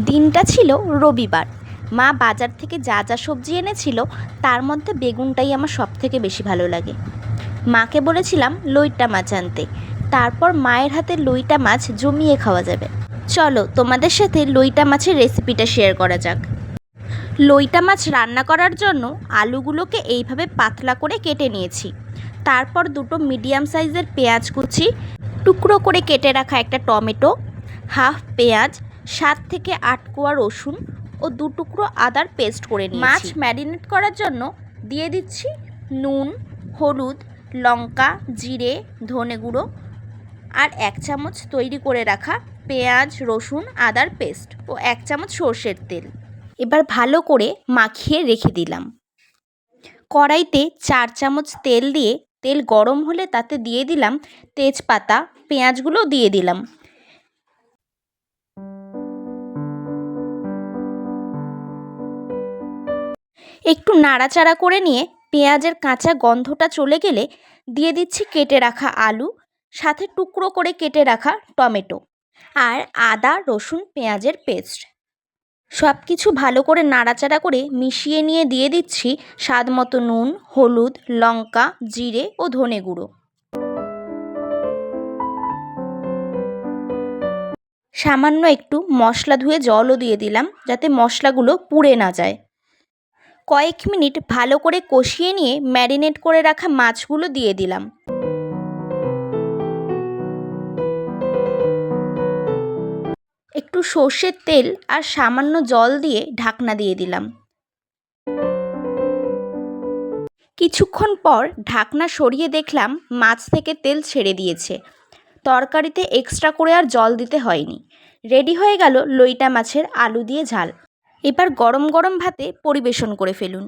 দিনটা ছিল রবিবার। মা বাজার থেকে যা যা সবজি এনেছিল তার মধ্যে বেগুনটাই আমার সবথেকে বেশি ভালো লাগে। মাকে বলেছিলাম লইট্টা মাছ আনতে, তারপর মায়ের হাতে লইট্টা মাছ জমিয়ে খাওয়া যাবে। চলো তোমাদের সাথে লইট্টা মাছের রেসিপিটা শেয়ার করা যাক। লইট্টা মাছ রান্না করার জন্য আলুগুলোকে এইভাবে পাতলা করে কেটে নিয়েছি। তারপর দুটো মিডিয়াম সাইজের পেঁয়াজ কুচি, টুকরো করে কেটে রাখা একটা টমেটো, হাফ পেঁয়াজ, 7 থেকে 8 কোয়া রসুন ও 2 টুকরো আদার পেস্ট করে নিয়েছি। মাছ ম্যারিনেট করার জন্য দিয়ে দিচ্ছি নুন, হলুদ, লঙ্কা, জিরে, ধনে গুঁড়ো আর 1 চামচ তৈরি করে রাখা পেঁয়াজ, রসুন, আদার পেস্ট ও 1 চামচ সর্ষের তেল। এবার ভালো করে মাখিয়ে রেখে দিলাম। কড়াইতে 4 চামচ তেল দিয়ে তেল গরম হলে তাতে দিয়ে দিলাম তেজপাতা, পেঁয়াজগুলো দিয়ে দিলাম। একটু নাড়াচাড়া করে নিয়ে পেঁয়াজের কাঁচা গন্ধটা চলে গেলে দিয়ে দিচ্ছি কেটে রাখা আলু, সাথে টুকরো করে কেটে রাখা টমেটো আর আদা, রসুন, পেঁয়াজের পেস্ট। সব কিছু ভালো করে নাড়াচাড়া করে মিশিয়ে নিয়ে দিয়ে দিচ্ছি স্বাদ মতো নুন, হলুদ, লঙ্কা, জিরে ও ধনে গুঁড়ো। সামান্য একটু মশলা ধুয়ে জলও দিয়ে দিলাম যাতে মশলাগুলো পুড়ে না যায়। কয়েক মিনিট ভালো করে কষিয়ে নিয়ে ম্যারিনেট করে রাখা মাছগুলো দিয়ে দিলাম। একটু সর্ষের তেল আর সামান্য জল দিয়ে ঢাকনা দিয়ে দিলাম। কিছুক্ষণ পর ঢাকনা সরিয়ে দেখলাম মাছ থেকে তেল ছেড়ে দিয়েছে। তরকারিতে এক্সট্রা করে আর জল দিতে হয়নি। রেডি হয়ে গেল লইট্টা মাছের আলু দিয়ে ঝাল। এবার গরম গরম ভাতে পরিবেশন করে ফেলুন।